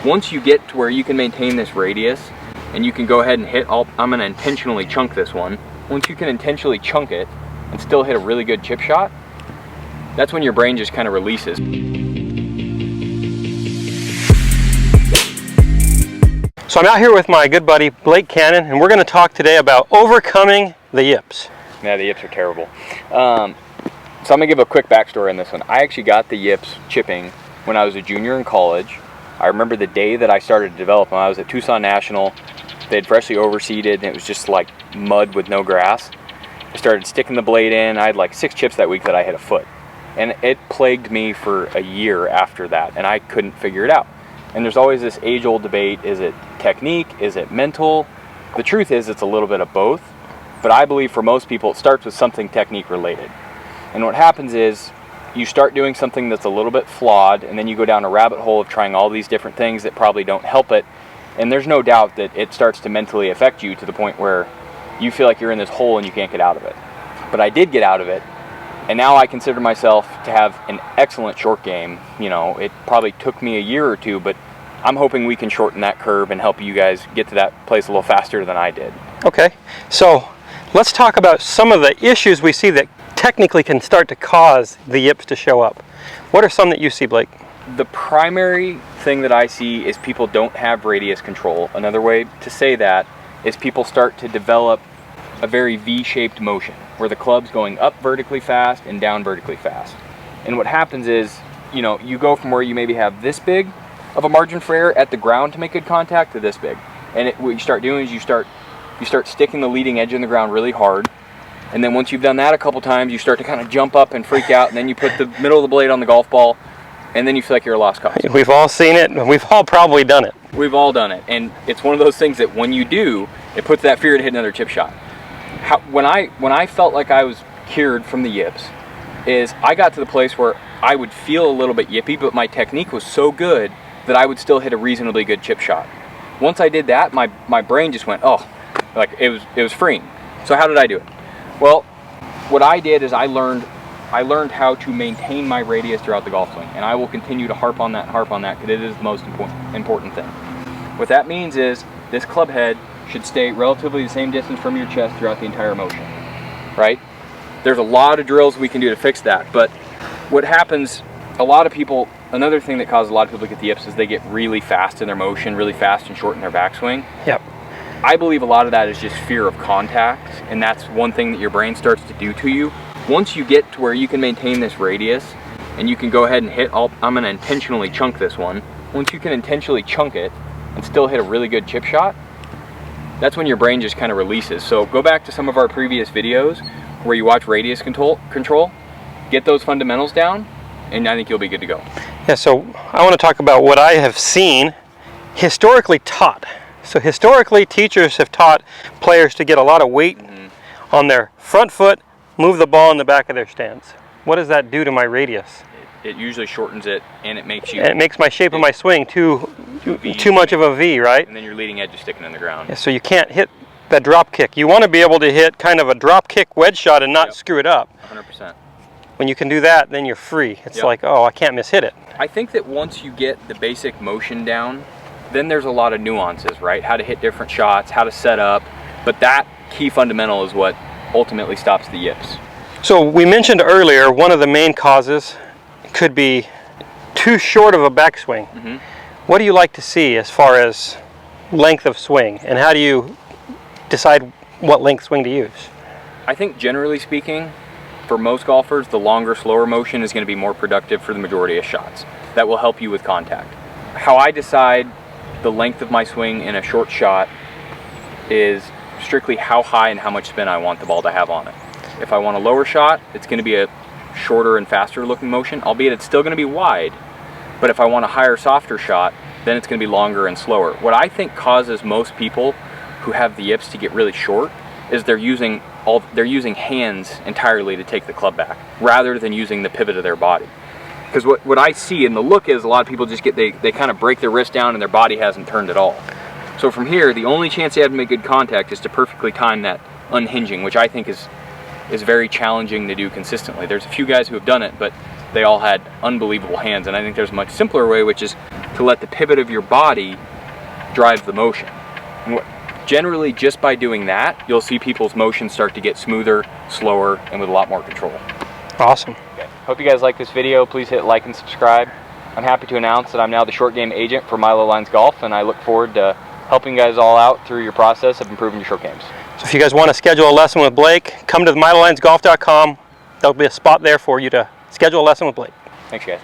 Once you get to where you can maintain this radius and you can go ahead and hit, I'm gonna intentionally chunk this one. Once you can intentionally chunk it and still hit a really good chip shot, that's when your brain just kind of releases. So I'm out here with my good buddy Blake Cannon, and we're going to talk today about overcoming the yips. Yeah, the yips are terrible. So I'm going to give a quick backstory on this one. I actually got the yips chipping when I was a junior in college. I remember the day that I started to develop them. I was at Tucson National. They had freshly overseeded, and it was just like mud with no grass. I started sticking the blade in. I had like 6 chips that week that I hit a foot. And it plagued me for a year after that, and I couldn't figure it out. And there's always this age-old debate, is it technique, is it mental? The truth is it's a little bit of both, but I believe for most people it starts with something technique related. And what happens is you start doing something that's a little bit flawed, and then you go down a rabbit hole of trying all these different things that probably don't help it, and there's no doubt that it starts to mentally affect you to the point where you feel like you're in this hole and you can't get out of it. But I did get out of it, and now I consider myself to have an excellent short game. You know, it probably took me a year or two, but I'm hoping we can shorten that curve and help you guys get to that place a little faster than I did. Okay, so let's talk about some of the issues we see that technically can start to cause the yips to show up. What are some that you see, Blake? The primary thing that I see is people don't have radius control. Another way to say that is people start to develop a very V-shaped motion where the club's going up vertically fast and down vertically fast. And what happens is, you know, you go from where you maybe have this big of a margin for error at the ground to make good contact to this big. And what you start doing is you start sticking the leading edge in the ground really hard. And then once you've done that a couple times, you start to kind of jump up and freak out, and then you put the middle of the blade on the golf ball, and then you feel like you're a lost cause. We've all seen it, and we've all probably done it. We've all done it, and it's one of those things that when you do, it puts that fear to hit another chip shot. When I felt like I was cured from the yips, is I got to the place where I would feel a little bit yippy, but my technique was so good that I would still hit a reasonably good chip shot. Once I did that, my brain just went, oh, like it was freeing. So how did I do it? Well, what I did is I learned how to maintain my radius throughout the golf swing, and I will continue to harp on that because it is the most important thing. What that means is this club head should stay relatively the same distance from your chest throughout the entire motion, right? There's a lot of drills we can do to fix that, but what happens, another thing that causes a lot of people to get the yips is they get really fast in their motion, really fast and short in their backswing. Yep. I believe a lot of that is just fear of contact, and that's one thing that your brain starts to do to you. Once you get to where you can maintain this radius, and you can go ahead and hit, I'm gonna intentionally chunk this one. Once you can intentionally chunk it and still hit a really good chip shot, that's when your brain just kind of releases. So go back to some of our previous videos where you watch radius control, get those fundamentals down, and I think you'll be good to go. Yeah, so I want to talk about what I have seen historically taught. So historically, teachers have taught players to get a lot of weight on their front foot, move the ball in the back of their stance. What does that do to my radius? It usually shortens it, and it makes my shape of my swing too much of a V, right? And then your leading edge is sticking in the ground. Yeah, so you can't hit that drop kick. You want to be able to hit kind of a drop kick wedge shot and not screw it up. 100%. When you can do that, then you're free. It's like, oh, I can't mishit it. I think that once you get the basic motion down, then there's a lot of nuances, right? How to hit different shots, how to set up, but that key fundamental is what ultimately stops the yips. So we mentioned earlier, one of the main causes could be too short of a backswing. What do you like to see as far as length of swing, and how do you decide what length swing to use? I think generally speaking, for most golfers, the longer, slower motion is going to be more productive for the majority of shots. That will help you with contact. How I decide the length of my swing in a short shot is strictly how high and how much spin I want the ball to have on it. If I want a lower shot, it's going to be a shorter and faster looking motion, albeit it's still going to be wide. But if I want a higher, softer shot, then it's going to be longer and slower. What I think causes most people who have the yips to get really short is they're using hands entirely to take the club back, rather than using the pivot of their body. Because what I see in the look is a lot of people just they kind of break their wrist down and their body hasn't turned at all. So from here, the only chance they have to make good contact is to perfectly time that unhinging, which I think is very challenging to do consistently. There's a few guys who have done it, but they all had unbelievable hands, and I think there's a much simpler way, which is to to let the pivot of your body drive the motion. Generally, just by doing that, you'll see people's motion start to get smoother, slower, and with a lot more control. Awesome. Okay. Hope you guys like this video. Please hit like and subscribe. I'm happy to announce that I'm now the short game agent for Milo Lines Golf, and I look forward to helping you guys all out through your process of improving your short games. So if you guys want to schedule a lesson with Blake, come to the MiloLinesGolf.com. There'll be a spot there for you to schedule a lesson with Blake. Thanks, guys.